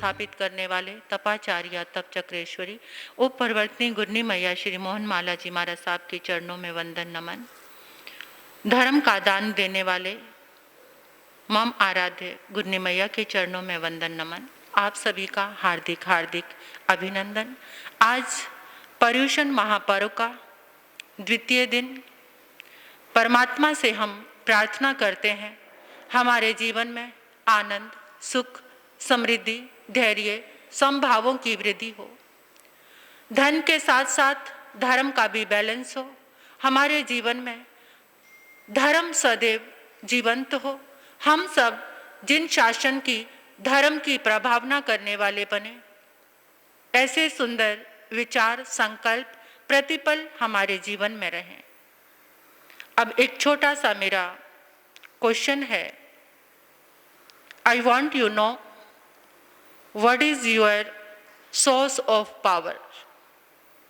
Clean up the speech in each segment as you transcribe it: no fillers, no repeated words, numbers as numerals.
स्थापित करने वाले तपाचार्य तप चक्रेश्वरी उप प्रवर्तनी गुरनी मैया श्री मोहन माला जी महाराज साहब के चरणों में वंदन नमन। धर्म का दान देने वाले मम आराध्य गुरनी मैया के चरणों में वंदन नमन। आप सभी का हार्दिक हार्दिक अभिनंदन। आज पर्युषण महापर्व का द्वितीय दिन, परमात्मा से हम प्रार्थना करते हैं हमारे जीवन में आनंद, सुख, समृद्धि, धैर्य, समभावों की वृद्धि हो। धन के साथ साथ धर्म का भी बैलेंस हो। हमारे जीवन में धर्म सदैव जीवंत हो। हम सब जिन शासन की धर्म की प्रभावना करने वाले बने, ऐसे सुंदर विचार, संकल्प, प्रतिपल हमारे जीवन में रहें। अब एक छोटा सा मेरा क्वेश्चन है। I want you know what is your source of power.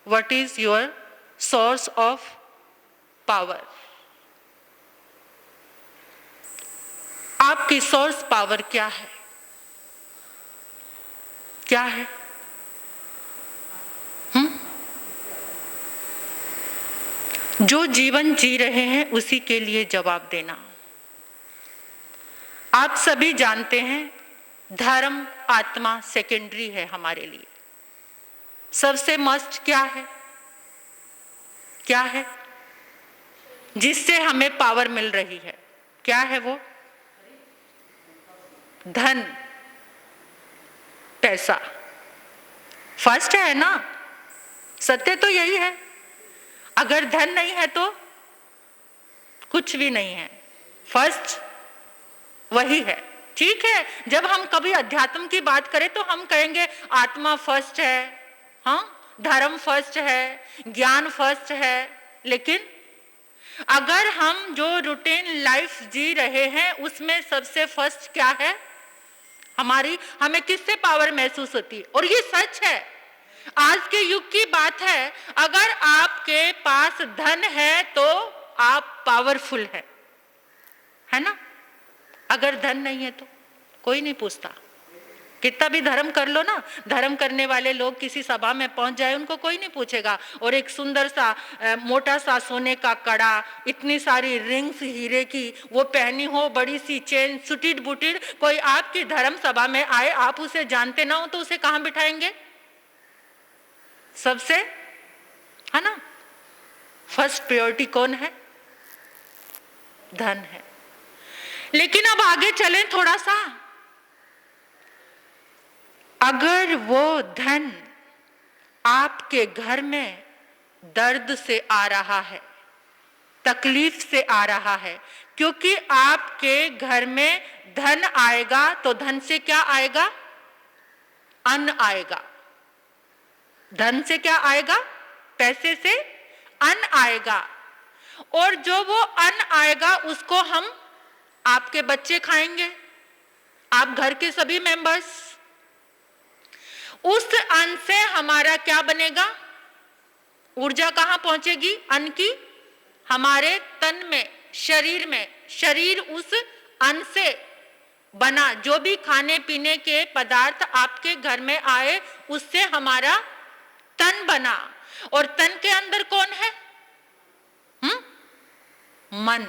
What is your source of power. आपकी सोर्स पावर क्या है? क्या है? जो जीवन जी रहे हैं उसी के लिए जवाब देना। आप सभी जानते हैं धर्म, आत्मा सेकेंडरी है हमारे लिए। सबसे मस्ट क्या है? क्या है जिससे हमें पावर मिल रही है? क्या है वो? धन, पैसा फर्स्ट है ना। सत्य तो यही है। अगर धन नहीं है तो कुछ भी नहीं है। फर्स्ट वही है। ठीक है, जब हम कभी अध्यात्म की बात करें तो हम कहेंगे आत्मा फर्स्ट है, हाँ, धर्म फर्स्ट है, ज्ञान फर्स्ट है। लेकिन अगर हम जो रूटीन लाइफ जी रहे हैं उसमें सबसे फर्स्ट क्या है? हमें किससे पावर महसूस होती है? और ये सच है, आज के युग की बात है। अगर आपके पास धन है तो आप पावरफुल है ना। अगर धन नहीं है तो कोई नहीं पूछता। कितना भी धर्म कर लो ना, धर्म करने वाले लोग किसी सभा में पहुंच जाए उनको कोई नहीं पूछेगा। और एक सुंदर सा मोटा सा सोने का कड़ा, इतनी सारी रिंग्स हीरे की वो पहनी हो, बड़ी सी चेन, सुटीड बुटीड, कोई आपकी धर्म सभा में आए, आप उसे जानते ना हो तो उसे कहां बिठाएंगे? सबसे, है ना। फर्स्ट प्रायोरिटी कौन है? धन है। लेकिन अब आगे चलें थोड़ा सा। अगर वो धन आपके घर में दर्द से आ रहा है, तकलीफ से आ रहा है, क्योंकि आपके घर में धन आएगा तो धन से क्या आएगा? अन्न आएगा। धन से क्या आएगा? पैसे से अन्न आएगा। और जो वो अन्न आएगा उसको हम, आपके बच्चे खाएंगे, आप घर के सभी मेंबर्स। उस अन्न से हमारा क्या बनेगा? ऊर्जा कहां पहुंचेगी अन्न की? हमारे तन में, शरीर में। शरीर उस अन्न से बना, जो भी खाने पीने के पदार्थ आपके घर में आए उससे हमारा तन बना। और तन के अंदर कौन है? मन।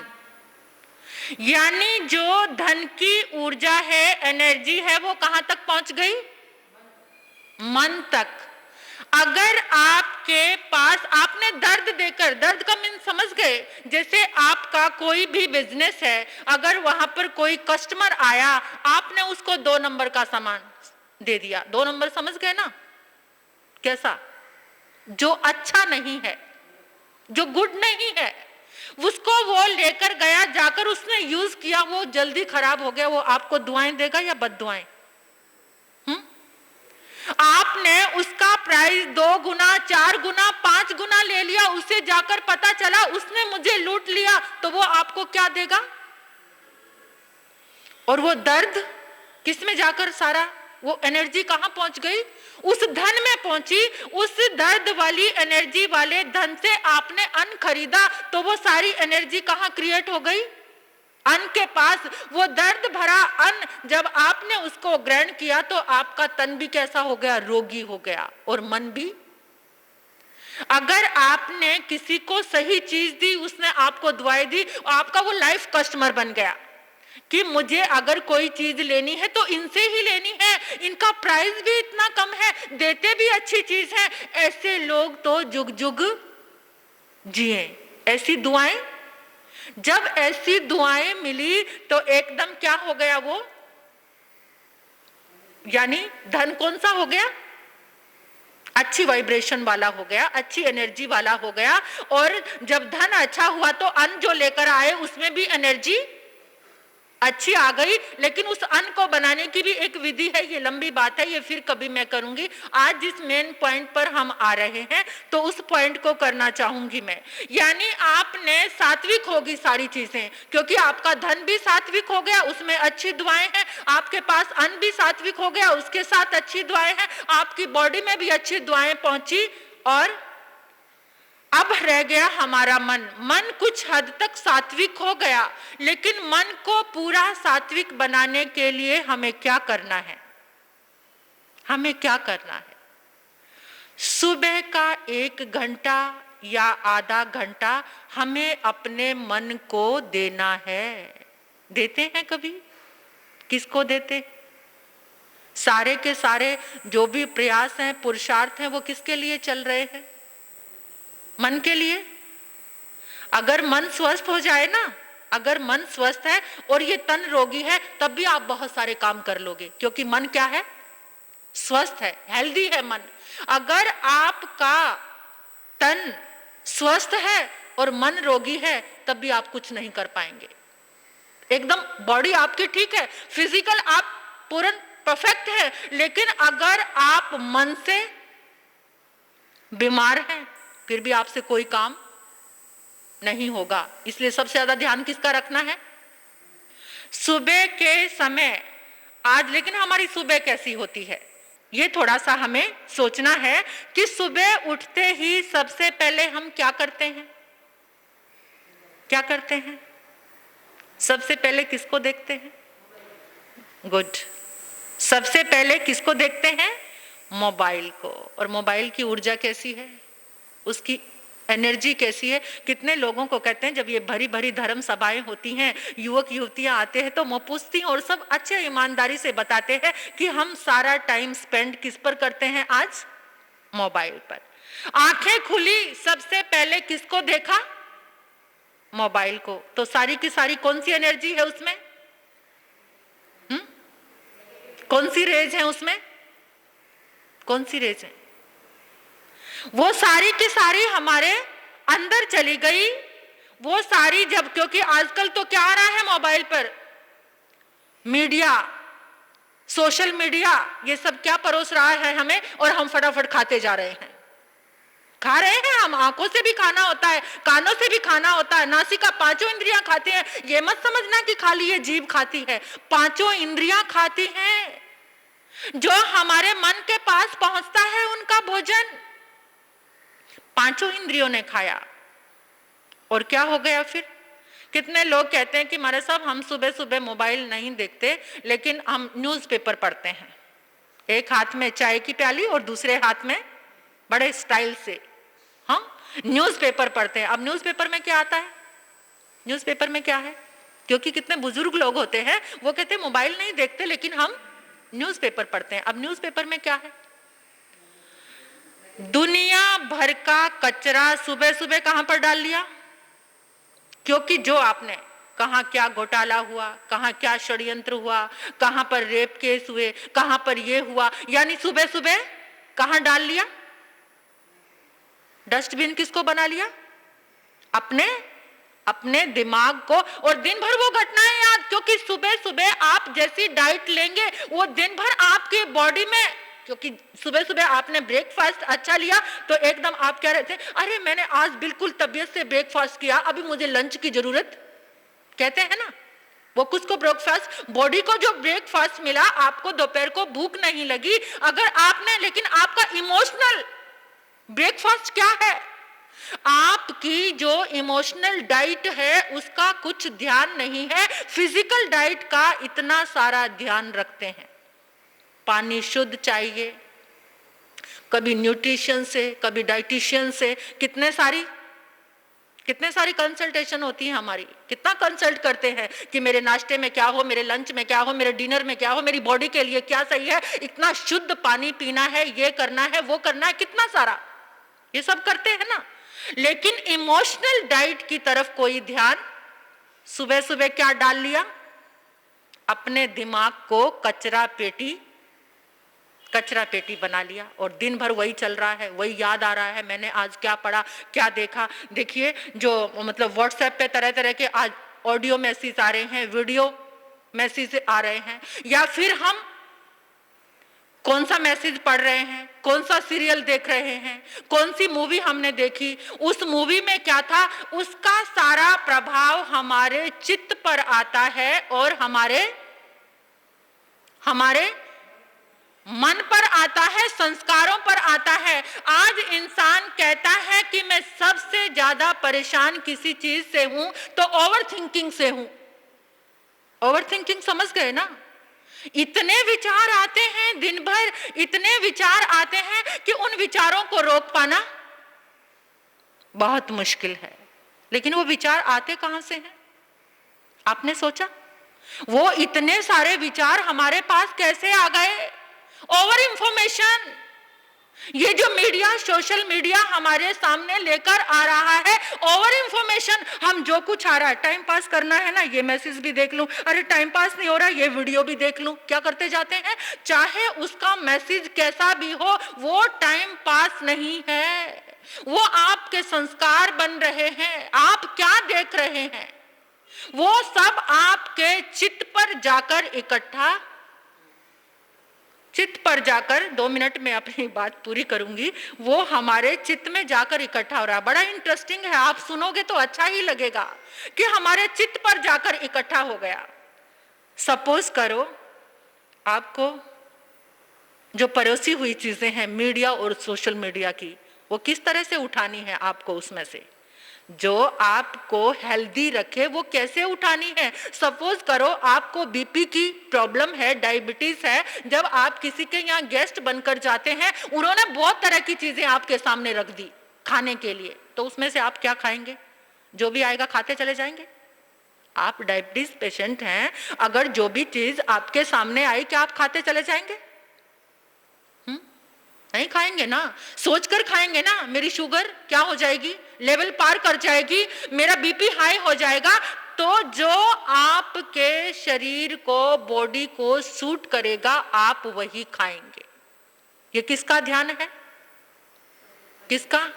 यानी जो धन की ऊर्जा है, एनर्जी है, वो कहां तक पहुंच गई? मन तक। अगर आपके पास, आपने दर्द देकर, दर्द का मीन समझ गए? जैसे आपका कोई भी बिजनेस है, अगर वहां पर कोई कस्टमर आया, आपने उसको 2 नंबर का सामान दे दिया। 2 नंबर समझ गए ना? कैसा? जो अच्छा नहीं है, जो गुड नहीं है, उसको वो लेकर गया, जाकर उसने यूज किया, वो जल्दी खराब हो गया, वो आपको दुआएं देगा या बद्दुआएं? आपने उसका प्राइस 2 गुना, 4 गुना, 5 गुना ले लिया, उसे जाकर पता चला उसने मुझे लूट लिया, तो वो आपको क्या देगा? और वो दर्द किसमें जाकर, सारा वो एनर्जी कहां पहुंच गई? उस धन में पहुंची। उस दर्द वाली एनर्जी वाले धन से आपने अन्न खरीदा, तो वो सारी एनर्जी कहां क्रिएट हो गई? अन्न के पास वो दर्द भरा अन्न जब आपने उसको ग्रहण किया तो आपका तन भी कैसा हो गया, रोगी हो गया, और मन भी। अगर आपने किसी को सही चीज दी, उसने आपको दवाई दी, आपका वो लाइफ कस्टमर बन गया कि मुझे अगर कोई चीज लेनी है तो इनसे ही लेनी है, इनका प्राइस भी इतना कम है, देते भी अच्छी चीज है, ऐसे लोग तो जुग जुग जिए। ऐसी दुआएं, जब ऐसी दुआएं मिली तो एकदम क्या हो गया वो, यानी धन कौन सा हो गया, अच्छी वाइब्रेशन वाला हो गया, अच्छी एनर्जी वाला हो गया। और जब धन अच्छा हुआ तो अन्न जो लेकर आए उसमें भी एनर्जी अच्छी आ गई। लेकिन उस अन्न को बनाने की भी एक विधि है, ये लंबी बात है, ये फिर कभी मैं करूंगी। आज जिस मेन पॉइंट पर हम आ रहे हैं तो उस पॉइंट को करना चाहूंगी मैं। यानी आपने सात्विक होगी सारी चीजें, क्योंकि आपका धन भी सात्विक हो गया, उसमें अच्छी दुआएं हैं, आपके पास अन्न भी सात्विक हो गया, उसके साथ अच्छी दुआएं हैं, आपकी बॉडी में भी अच्छी दुआएं पहुंची। और अब रह गया हमारा मन। मन कुछ हद तक सात्विक हो गया, लेकिन मन को पूरा सात्विक बनाने के लिए हमें क्या करना है, हमें क्या करना है? सुबह का 1 घंटा या आधा घंटा हमें अपने मन को देना है। देते हैं कभी? किसको देते? सारे के सारे जो भी प्रयास हैं, पुरुषार्थ हैं, वो किसके लिए चल रहे हैं? मन के लिए। अगर मन स्वस्थ हो जाए ना, अगर मन स्वस्थ है और ये तन रोगी है, तब भी आप बहुत सारे काम कर लोगे, क्योंकि मन क्या है, स्वस्थ है, हेल्दी है मन। अगर आपका तन स्वस्थ है और मन रोगी है, तब भी आप कुछ नहीं कर पाएंगे। एकदम बॉडी आपकी ठीक है, फिजिकल आप पूर्ण परफेक्ट है, लेकिन अगर आप मन से बीमार हैं, फिर भी आपसे कोई काम नहीं होगा। इसलिए सबसे ज्यादा ध्यान किसका रखना है? सुबह के समय। आज लेकिन हमारी सुबह कैसी होती है, ये थोड़ा सा हमें सोचना है कि सुबह उठते ही सबसे पहले हम क्या करते हैं? क्या करते हैं? सबसे पहले किसको देखते हैं? गुड। सबसे पहले किसको देखते हैं? मोबाइल को। और मोबाइल की ऊर्जा कैसी है, उसकी एनर्जी कैसी है? कितने लोगों को कहते हैं, जब ये भरी भरी धर्म सभाएं होती हैं, युवक युवतियां आते हैं तो मैं पूछती हूँ, और सब अच्छे ईमानदारी से बताते हैं कि हम सारा टाइम स्पेंड किस पर करते हैं आज? मोबाइल पर। आंखें खुली, सबसे पहले किसको देखा? मोबाइल को। तो सारी की सारी कौन सी एनर्जी है उसमें? कौन सी रेज है उसमें? कौन सी रेज है? वो सारी की सारी हमारे अंदर चली गई। वो सारी जब, क्योंकि आजकल तो क्या आ रहा है मोबाइल पर, मीडिया, सोशल मीडिया, ये सब क्या परोस रहा है हमें, और हम फटाफट खाते जा रहे हैं। खा रहे हैं हम, आंखों से भी खाना होता है, कानों से भी खाना होता है, नासिका, पांचों इंद्रियां खाती हैं। ये मत समझना कि खाली ये जीभ खाती है, पांचों इंद्रियां खाती हैं। जो हमारे मन के पास पहुंचता है उनका भोजन पांचों इंद्रियों ने खाया। और क्या हो गया फिर? कितने लोग कहते हैं कि हमारे साहब हम सुबह सुबह मोबाइल नहीं देखते, लेकिन हम न्यूज़पेपर पढ़ते हैं। एक हाथ में चाय की प्याली और दूसरे हाथ में बड़े स्टाइल से हम न्यूज़पेपर पढ़ते हैं। अब न्यूज़पेपर में क्या आता है? न्यूज़पेपर में क्या है? क्योंकि कितने बुजुर्ग लोग होते हैं, वो कहते हैं मोबाइल नहीं देखते, लेकिन हम न्यूज़पेपर पढ़ते हैं। अब न्यूज़पेपर में क्या है? दुनिया भर का कचरा सुबह सुबह कहां पर डाल लिया? क्योंकि जो आपने कहां क्या घोटाला हुआ, कहां क्या षड्यंत्र हुआ, कहां पर रेप केस हुए, कहां पर ये हुआ, यानी सुबह सुबह कहां डाल लिया? डस्टबिन किसको बना लिया? अपने दिमाग को। और दिन भर वो घटनाएं याद, क्योंकि सुबह सुबह आप जैसी डाइट लेंगे वो दिन भर आपके बॉडी में, क्योंकि सुबह सुबह आपने ब्रेकफास्ट अच्छा लिया तो एकदम आप क्या रहते हैं, अरे मैंने आज बिल्कुल तबीयत से ब्रेकफास्ट किया, अभी मुझे लंच की जरूरत, कहते हैं ना। वो कुछ को ब्रेकफास्ट, बॉडी को जो ब्रेकफास्ट मिला, आपको दोपहर को भूख नहीं लगी अगर आपने, लेकिन आपका इमोशनल ब्रेकफास्ट क्या है? आपकी जो इमोशनल डाइट है उसका कुछ ध्यान नहीं है, फिजिकल डाइट का इतना सारा ध्यान रखते हैं। पानी शुद्ध चाहिए, कभी न्यूट्रिशन से, कभी डाइटिशियन से, कितने सारी कंसल्टेशन होती है हमारी, कितना कंसल्ट करते हैं कि मेरे नाश्ते में क्या हो, मेरे लंच में क्या हो, मेरे डिनर में क्या हो, मेरी बॉडी के लिए क्या सही है, इतना शुद्ध पानी पीना है, ये करना है, वो करना है, कितना सारा ये सब करते हैं ना। लेकिन इमोशनल डाइट की तरफ कोई ध्यान, सुबह सुबह क्या डाल लिया, अपने दिमाग को कचरा पेटी बना लिया और दिन भर वही चल रहा है, वही याद आ रहा है, मैंने आज क्या पढ़ा, क्या देखा। देखिए जो मतलब व्हाट्सएप पे तरह तरह के आज ऑडियो मैसेज आ रहे हैं, वीडियो मैसेज आ रहे हैं, या फिर हम कौन सा मैसेज पढ़ रहे हैं, कौन सा सीरियल देख रहे हैं, कौन सी मूवी हमने देखी, उस मूवी में क्या था, उसका सारा प्रभाव हमारे चित्त पर आता है और हमारे मन पर आता है, संस्कारों पर आता है। आज इंसान कहता है कि मैं सबसे ज्यादा परेशान किसी चीज से हूं तो ओवर थिंकिंग से हूं। ओवर थिंकिंग समझ गए ना? इतने विचार आते हैं दिन भर, इतने विचार आते हैं कि उन विचारों को रोक पाना बहुत मुश्किल है। लेकिन वो विचार आते कहां से हैं? आपने सोचा वो इतने सारे विचार हमारे पास कैसे आ गए? ओवर इंफॉर्मेशन, ये जो मीडिया, सोशल मीडिया हमारे सामने लेकर आ रहा है, ओवर इंफॉर्मेशन। हम जो कुछ आ रहा है, टाइम पास करना है ना, ये मैसेज भी देख लूं, अरे टाइम पास नहीं हो रहा, ये वीडियो भी देख लूं। क्या करते जाते हैं? चाहे उसका मैसेज कैसा भी हो, वो टाइम पास नहीं है, वो आपके संस्कार बन रहे हैं। आप क्या देख रहे हैं, वो सब आपके चित्त पर जाकर इकट्ठा, चित्त पर जाकर, 2 मिनट में अपनी बात पूरी करूंगी, वो हमारे चित्त में जाकर इकट्ठा हो रहा है। बड़ा इंटरेस्टिंग है, आप सुनोगे तो अच्छा ही लगेगा कि हमारे चित्त पर जाकर इकट्ठा हो गया। सपोज करो आपको जो परोसी हुई चीजें हैं मीडिया और सोशल मीडिया की, वो किस तरह से उठानी है आपको, उसमें से जो आपको हेल्दी रखे वो कैसे उठानी है। सपोज करो आपको बीपी की प्रॉब्लम है, डायबिटीज है, जब आप किसी के यहाँ गेस्ट बनकर जाते हैं, उन्होंने बहुत तरह की चीजें आपके सामने रख दी खाने के लिए, तो उसमें से आप क्या खाएंगे? जो भी आएगा खाते चले जाएंगे? आप डायबिटीज पेशेंट हैं, अगर जो भी चीज आपके सामने आई, क्या आप खाते चले जाएंगे? नहीं खाएंगे ना, सोचकर खाएंगे ना, मेरी शुगर क्या हो जाएगी, लेवल पार कर जाएगी, मेरा बीपी हाई हो जाएगा। तो जो आपके शरीर को, बॉडी को सूट करेगा, आप वही खाएंगे। ये किसका ध्यान है? किसका?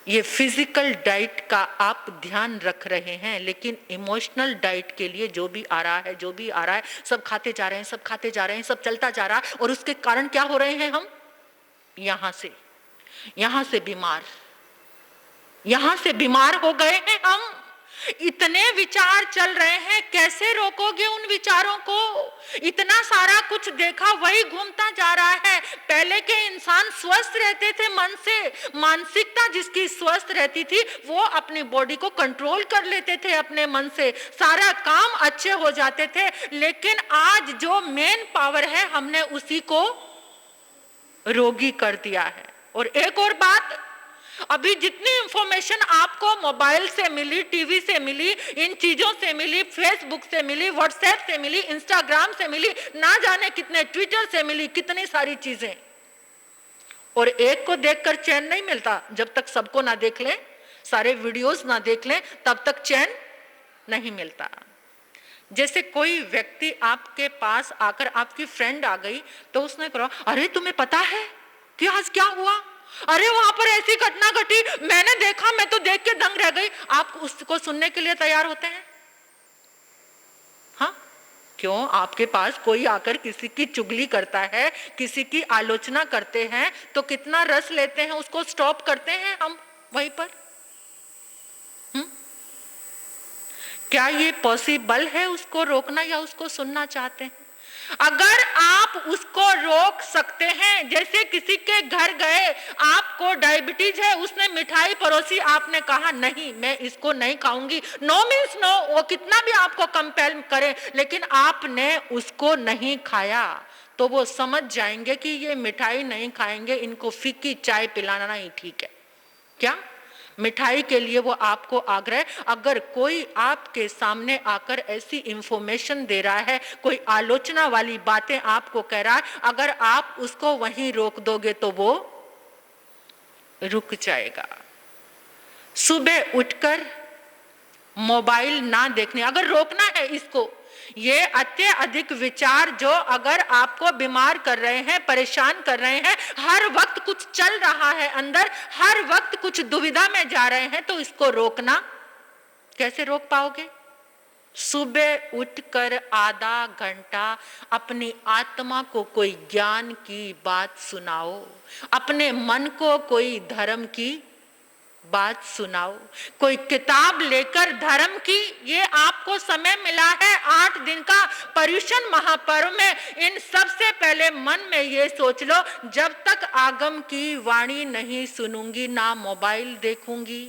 ये फिजिकल डाइट का आप ध्यान रख रहे हैं, लेकिन इमोशनल डाइट के लिए जो भी आ रहा है, सब खाते जा रहे हैं, सब खाते जा रहे हैं, सब चलता जा रहा है। और उसके कारण क्या हो रहे हैं? हम यहां से बीमार हो गए हैं। हम इतने विचार चल रहे हैं, कैसे रोकोगे उन विचारों को? इतना सारा कुछ देखा, वही घूमता जा रहा है। पहले के इंसान स्वस्थ रहते थे मन से, मानसिकता जिसकी स्वस्थ रहती थी, वो अपनी बॉडी को कंट्रोल कर लेते थे अपने मन से, सारा काम अच्छे हो जाते थे। लेकिन आज जो मेन पावर है, हमने उसी को रोगी कर दिया है। और एक और बात, अभी जितनी इंफॉर्मेशन आपको मोबाइल से मिली, टीवी से मिली, इन चीजों से मिली, फेसबुक से मिली, व्हाट्सएप से मिली, इंस्टाग्राम से मिली, ना जाने कितने ट्विटर से मिली, कितनी सारी चीजें, और एक को देखकर चैन नहीं मिलता। जब तक सबको ना देख लें, सारे वीडियोस ना देख लें, तब तक चैन नहीं मिलता। जैसे कोई व्यक्ति आपके पास आकर, आपकी फ्रेंड आ गई तो उसने कहा, अरे तुम्हें पता है कि आज क्या हुआ, अरे वहां पर ऐसी घटना घटी, मैंने देखा, मैं तो देख के दंग रह गई। आप उसको सुनने के लिए तैयार होते हैं? हाँ, क्यों? आपके पास कोई आकर किसी की चुगली करता है, किसी की आलोचना करते हैं, तो कितना रस लेते हैं, उसको स्टॉप करते हैं हम वहीं पर। क्या ये पॉसिबल है उसको रोकना, या उसको सुनना चाहते हैं? अगर आप उसको रोक सकते हैं, जैसे किसी के घर गए, आपको डायबिटीज है, उसने मिठाई परोसी, आपने कहा नहीं मैं इसको नहीं खाऊंगी, नो मीन्स नो, वो कितना भी आपको कंपेल करे, लेकिन आपने उसको नहीं खाया, तो वो समझ जाएंगे कि ये मिठाई नहीं खाएंगे, इनको फीकी चाय पिलाना ही ठीक है। क्या मिठाई के लिए वो आपको आग्रह, अगर कोई आपके सामने आकर ऐसी इंफॉर्मेशन दे रहा है, कोई आलोचना वाली बातें आपको कह रहा है, अगर आप उसको वहीं रोक दोगे तो वो रुक जाएगा। सुबह उठकर मोबाइल ना देखने, अगर रोकना है इसको, ये अत्यधिक विचार जो अगर आपको बीमार कर रहे हैं, परेशान कर रहे हैं, हर वक्त कुछ चल रहा है अंदर, हर वक्त कुछ दुविधा में जा रहे हैं, तो इसको रोकना कैसे रोक पाओगे? सुबह उठकर आधा घंटा अपनी आत्मा को कोई ज्ञान की बात सुनाओ, अपने मन को कोई धर्म की बात सुनाओ, कोई किताब लेकर धर्म की, ये आपको समय मिला है 8 दिन का पर्युषण महापर्व में, इन सबसे पहले मन में ये सोच लो, जब तक आगम की वाणी नहीं सुनूंगी, ना मोबाइल देखूंगी,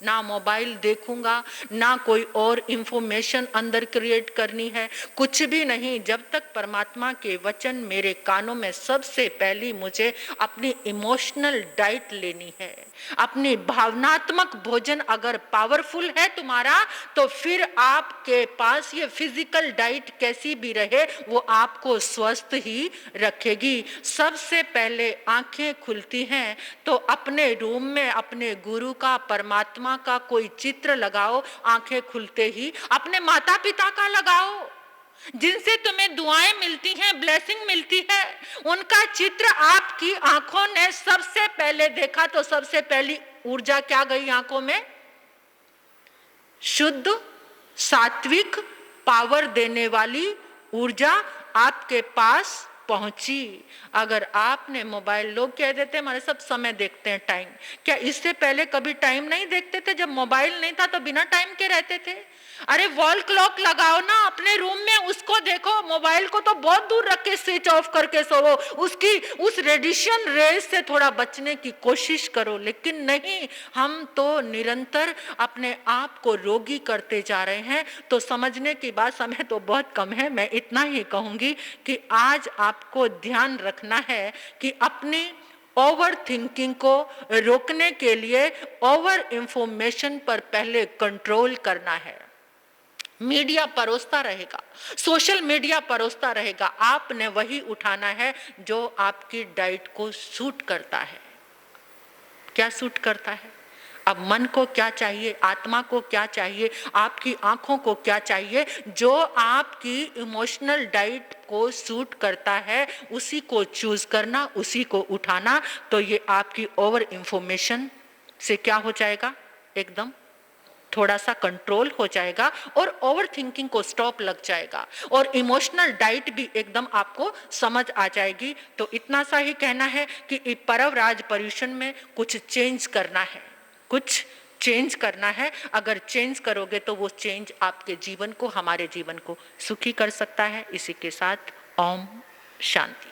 ना मोबाइल देखूंगा, ना कोई और इंफॉर्मेशन अंदर क्रिएट करनी है, कुछ भी नहीं, जब तक परमात्मा के वचन मेरे कानों में, सबसे पहली मुझे अपनी इमोशनल डाइट लेनी है, अपनी भावनात्मक भोजन अगर पावरफुल है तुम्हारा, तो फिर आपके पास ये फिजिकल डाइट कैसी भी रहे, वो आपको स्वस्थ ही रखेगी। सबसे पहले आंखें खुलती हैं तो अपने रूम में अपने गुरु का, परमात्मा का कोई चित्र लगाओ, आंखें खुलते ही अपने माता पिता का लगाओ, जिनसे तुम्हें दुआएं मिलती हैं, ब्लेसिंग मिलती है, उनका चित्र आपकी आंखों ने सबसे पहले देखा, तो सबसे पहली ऊर्जा क्या गई आंखों में? शुद्ध सात्विक पावर देने वाली ऊर्जा आपके पास पहुंची। अगर आपने मोबाइल, लोग कह देते हैं हमारे सब समय देखते हैं, टाइम, क्या इससे पहले कभी टाइम नहीं देखते थे? जब मोबाइल नहीं था तो बिना टाइम के रहते थे। अरे वॉल क्लॉक लगाओ ना अपने रूम में, उसको देखो, मोबाइल को तो बहुत दूर रख के स्विच ऑफ करके सोवो, उसकी उस रेडिएशन रेज से थोड़ा बचने की कोशिश करो, लेकिन नहीं, हम तो निरंतर अपने आप को रोगी करते जा रहे हैं। तो समझने की बात, समय तो बहुत कम है, मैं इतना ही कहूंगी कि आज आपको ध्यान रखना है कि अपनी ओवर थिंकिंग को रोकने के लिए ओवर इंफॉर्मेशन पर पहले कंट्रोल करना है। मीडिया परोसता रहेगा, सोशल मीडिया परोसता रहेगा, आपने वही उठाना है जो आपकी डाइट को सूट करता है। क्या सूट करता है? अब मन को क्या चाहिए, आत्मा को क्या चाहिए, आपकी आंखों को क्या चाहिए, जो आपकी इमोशनल डाइट को सूट करता है, उसी को चूज करना, उसी को उठाना। तो ये आपकी ओवर इंफॉर्मेशन से क्या हो जाएगा? एकदम थोड़ा सा कंट्रोल हो जाएगा और ओवर थिंकिंग को स्टॉप लग जाएगा, और इमोशनल डाइट भी एकदम आपको समझ आ जाएगी। तो इतना सा ही कहना है कि पर्व राज पर्युषण में कुछ चेंज करना है, कुछ चेंज करना है। अगर चेंज करोगे तो वो चेंज आपके जीवन को, हमारे जीवन को सुखी कर सकता है। इसी के साथ ओम शांति।